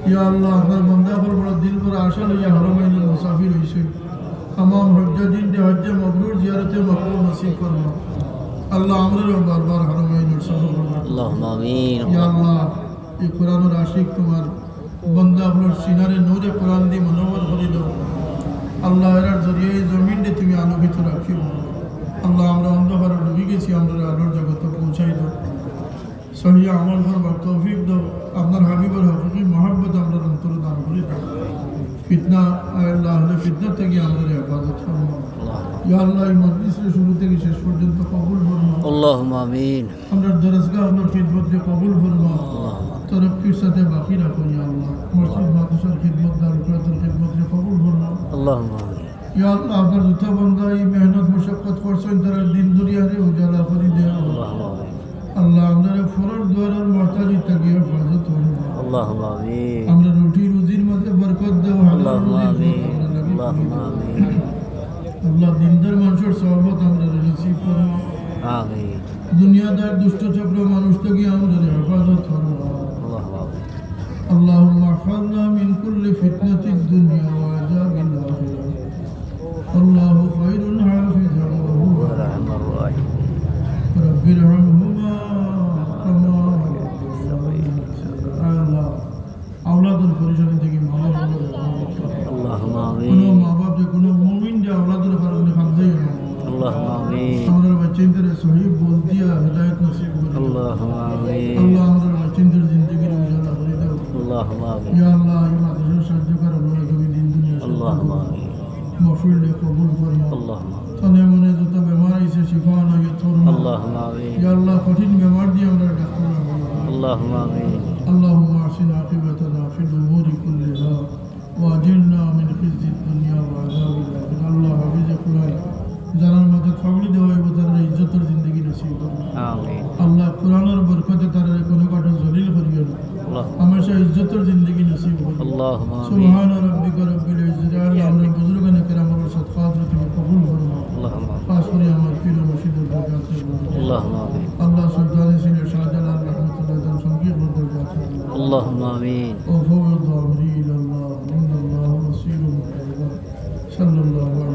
ইয়া আল্লাহ আপনার বান্দা বড় বড় দিল করে আশা লইয়া হরমাইনের মুসাফির হইছে तमाम হজ্জাদিন দে হজ্জে মাবরুর জিয়ারতে মকবুল নসিব ফরমা আল্লাহ আমরাও বারবার হরমাইনের সফর করুন আল্লাহুম্মা আমিন। ইয়া আল্লাহ এই কোরআনের আশিক তোমার বান্দা আপনার সিনারে নূরে কোরআন দি মনোবল করে দাও আল্লাহ এর জরিয়ে জমিন দে তুমি আলোকিত রাখিও আল্লাহ আমরা অন্ধকারে ডুবে গেছি আমরা আলোর জগতে পৌঁছাই দাও সহি আমল করবার তৌফিক দাও আপনার হাবিবের হকি মহব্বত আমরা অন্তর দান করে দাও ফিতনা আল্লাহ আহলে ফিতনা থেকে আমাদের হেফাজত ফরমাও ইয়া আল্লাহ এই মজলিসের শুরু থেকে শেষ পর্যন্ত কবুল ফরমাও আল্লাহুম্মা আমিন। আমরা দরজগাহ আপনার খিদমতকে কবুল ফরমাও তরক্কির সাথে বাকি রাখো ইয়া আল্লাহ মসজিদ মাদ্রাসার খিদমত দারুল খিদমতকে কবুল ফরমাও আল্লাহুম্মা আমিন। ইয়া আল্লাহ আপনার যত বান্দা এই মেহনত মুশাক্কত করছেন তারা দিন দুনিয়ারে উজালা করে দেও আল্লাহুম্মা আমিন। আল্লাহ আমাদের ফরজ দুয়ারের মুহতাজি থেকে হেফাজত ফরমাও আল্লাহুম্মা আমিন। আমরা রুটি রুজির মধ্যে বরকত দেও আল্লাহুম্মা আমিন। আল্লাহুম্মা আমিন। আল্লাহ দিনদার মানুষের সহবত আমরা নসিব ফরমাও আমিন। দুনিয়াদার দুষ্ট চক্র মানুষ থেকে আমাদের হেফাজত ফরমাও আল্লাহুম্মা আমিন। اللهم احفظنا من كل فتنة الدنيا وعذاب الآخرة الله خير حافظا وهو أرحم الراحمين. رب ارحمهما كما আল্লাহ আওলাদের পরিচালনা থেকে মামা বাবার আল্লাহুম্মা কোনো আমিন। মা বাপ যে কোনো মুমিন যে আওলাদের কারণে খাদ্যই না আল্লাহুম্মা আমিন। আমরা বাচ্চাদের সহি বলতিয়া হেদায়েত নসিব করে দাও। আল্লাহুম্মা আমিন। আল্লাহ আমরা বাচ্চাদের জিন্দগির উজালা করে দাও আল্লাহুম্মা আমিন। ইয়া আল্লাহ এই মাদ্রাসার সাহায্য করো আমরা তুমি দিন দুনিয়া আল্লাহুম্মা আমিন। মফিল লে কবুল ফরমাও আল্লাহুম্মা আমিন। তনে মনে যত বেমার আইছে শিফা নাইয়ত ফরমাও আল্লাহুম্মা আমিন। ইয়া আল্লাহ কঠিন বেমার দিয়ে আমরা ডাক্তার আল্লাহুম্মা আমিন। اللهم احسن عاقبتنا في الامور كلها واجرنا من خزي الدنيا وعذاب الاخره الله حافظ قرآن জানার মধ্যে ফাগলি দেওয়া হইব তার ইজ্জতের জিন্দগি নসিব করো আমিন। আল্লাহ কোরআনের বরকতে তার কোনো কাটা জলিল করিও না আল্লাহ हमेशा इज्जतर जिंदगी नसीब हो আল্লাহুম্মা আমিন। सुभान रब्बिक रब्बिल इज्जति अल्लाह हमरे बुजुर्गन किराम और सदकात तुम्हें कबूल फरमाओ আল্লাহুম্মা আমিন। खास করে আমার পীর মুর্শিদ বরকাত আল্লাহুম্মা আমিন। আল্লাহ সুলতান সিন শাহজালাল রহমাতুল্লাহ তাআলা সঙ্গীত বরকাত আল্লাহুম্মা আমিন। وفوض امري الى الله ان الله بصير بالعباد صلى الله عليه